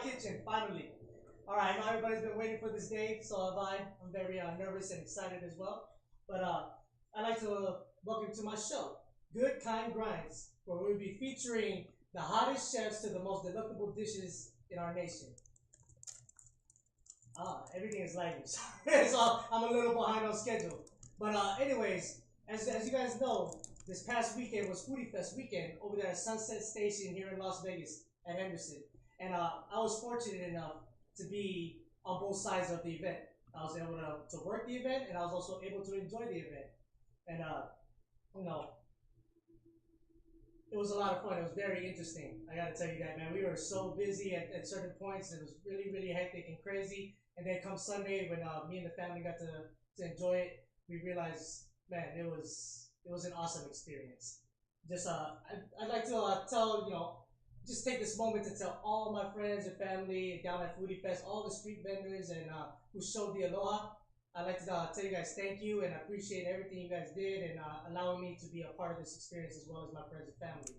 kitchen, finally. All right, I know everybody's been waiting for this day, so have I. I'm very nervous and excited as well. But I'd like to welcome you to my show, Good Kind Grinds, where we'll be featuring the hottest chefs to the most delectable dishes in our nation. Everything is lagging, so I'm a little behind on schedule. But anyways, as you guys know, this past weekend was Foodie Fest weekend over there at Sunset Station here in Las Vegas at Henderson. And I was fortunate enough to be on both sides of the event. I was able to work the event, and I was also able to enjoy the event. And you know, it was a lot of fun. It was very interesting. I gotta tell you that, man. We were so busy at certain points. It was really, really hectic and crazy. And then come Sunday, when me and the family got to enjoy it, we realized, man, it was an awesome experience. Just I'd like to tell just take this moment to tell all my friends and family down at Foodie Fest, all the street vendors and who showed the aloha. I'd like to tell you guys thank you and I appreciate everything you guys did and allowing me to be a part of this experience as well as my friends and family.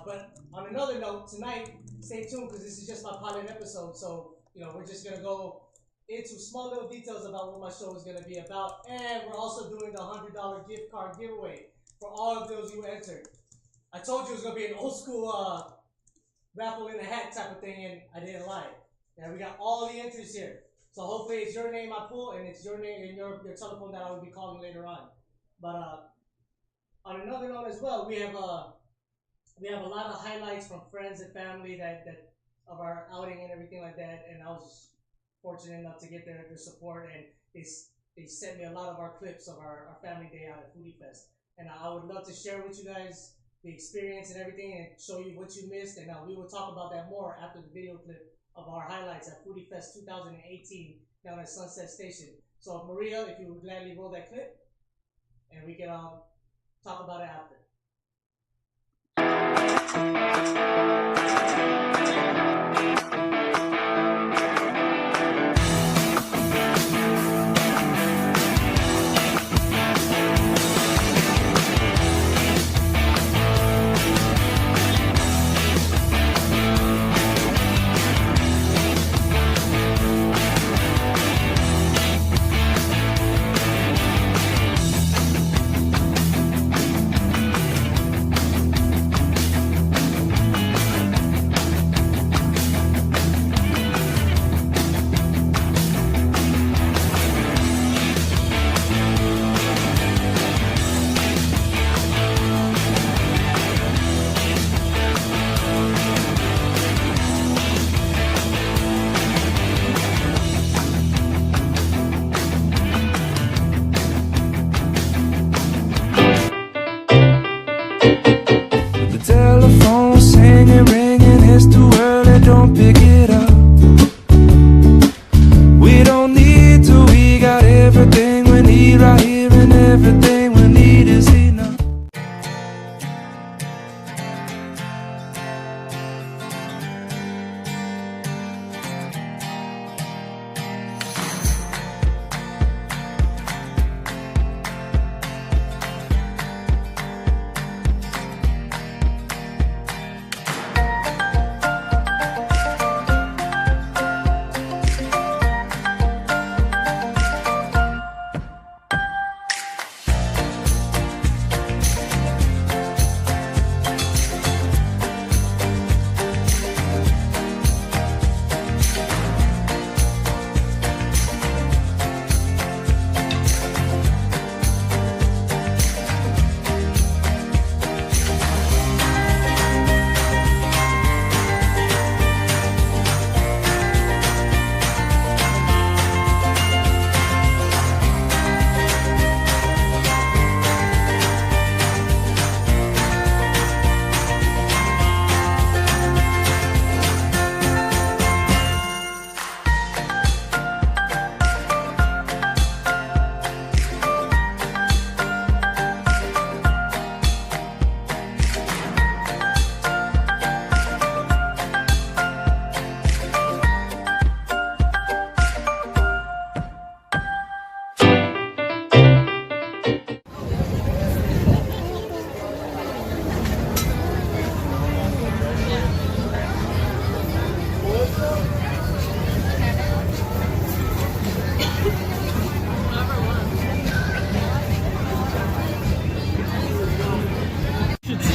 But on another note, tonight, stay tuned because this is just my pilot episode. So, we're just going to go into small little details about what my show is going to be about. And we're also doing the $100 gift card giveaway for all of those who entered. I told you it was going to be an old school raffle in a hat type of thing, and I didn't lie. Yeah, we got all the entries here. So hopefully it's your name I pull, and it's your name and your telephone that I will be calling later on. But on another note as well, we have a lot of highlights from friends and family that of our outing and everything like that. And I was fortunate enough to get their support, and they sent me a lot of our clips of our family day out at Foodie Fest. And I would love to share with you guys the experience and everything and show you what you missed. And we will talk about that more after the video clip of our highlights at Foodie Fest 2018 down at Sunset Station. So Maria, if you would gladly roll that clip, and we can talk about it after.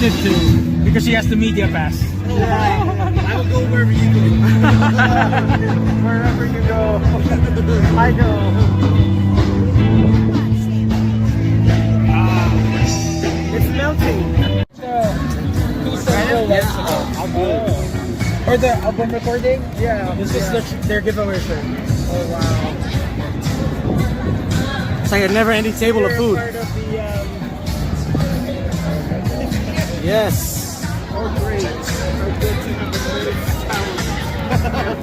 tempted to because she has the media pass. Yeah, I will go wherever you go. Wherever you go, I go. It's melting. Or the album recording? Yeah. This is their giveaway shirt. Oh wow. It's like a never-ending table of food. Part of the, yes. Oh great. So good to have the greatest talent.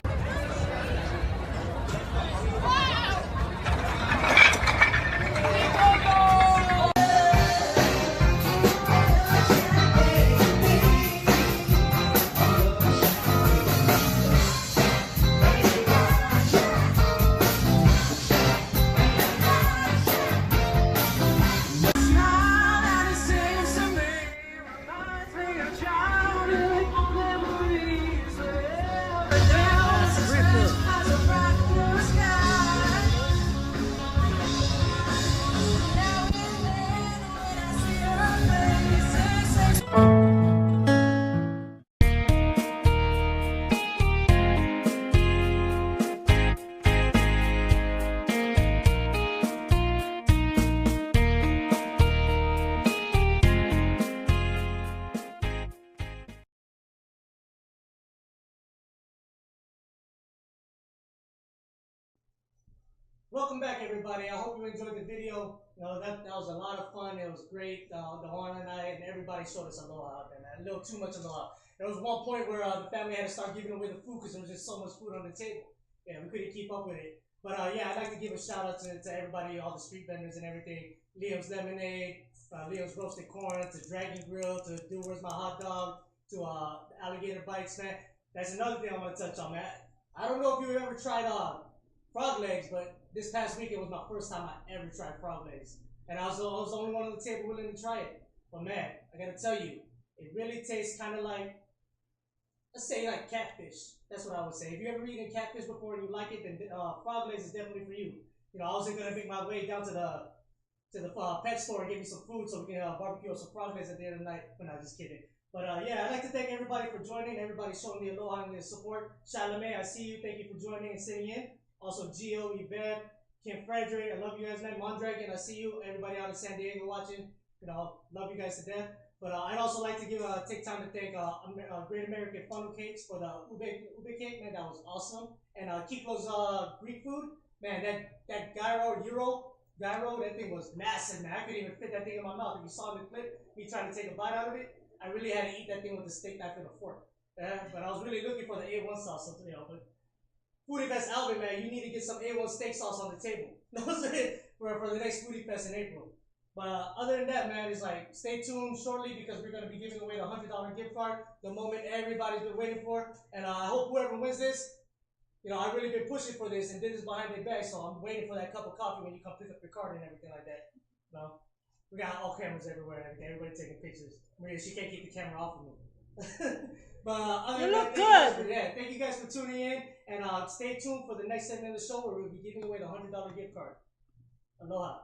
Welcome back, everybody. I hope you enjoyed the video. You know, that was a lot of fun. It was great. Dewana and I and everybody showed us aloha out there, man. A little too much aloha. There was one point where the family had to start giving away the food because there was just so much food on the table. Yeah, we couldn't keep up with it. But yeah, I'd like to give a shout out to everybody, all the street vendors and everything. Liam's Lemonade, Liam's Roasted Corn, to Dragon Grill, to Do Where's My Hot Dog, to Alligator Bites, man. That's another thing I want to touch on, man. I don't know if you've ever tried frog legs, but this past weekend was my first time I ever tried frog legs. And I was the only one on the table willing to try it. But man, I gotta tell you, it really tastes kind of like, let's say like catfish. That's what I would say. If you ever eaten catfish before and you like it, then frog legs is definitely for you. You know, I wasn't gonna make my way down to the pet store and get me some food so we can barbecue some frog legs at the end of the night. But no, just kidding. But yeah, I'd like to thank everybody for joining. Everybody showing me aloha and their support. Charlamagne, I see you. Thank you for joining and sitting in. Also, Gio, Yvette, Kim Frederick, I love you guys, man. Mondragon, I see you. Everybody out in San Diego watching, you know, love you guys to death. But I'd also like to take time to thank Great American Funnel Cakes for the ube cake, man. That was awesome. And Kiko's Greek food, man. That gyro, that thing was massive, man. I couldn't even fit that thing in my mouth. If you saw in the clip, me trying to take a bite out of it, I really had to eat that thing with a steak knife and a fork. But I was really looking for the A1 sauce, you know. But Foodie Fest Alvin, man, you need to get some A1 steak sauce on the table. for the next Foodie Fest in April. But other than that, man, it's like stay tuned shortly because we're going to be giving away the $100 gift card, the moment everybody's been waiting for. And I hope whoever wins this, you know, I've really been pushing for this and did this behind their back, so I'm waiting for that cup of coffee when you come pick up your card and everything like that. You know, we got all cameras everywhere and everything. Everybody taking pictures. Maria, she can't keep the camera off of me. But other than that, thank you guys for tuning in, and stay tuned for the next segment of the show where we'll be giving away the $100 gift card. Aloha.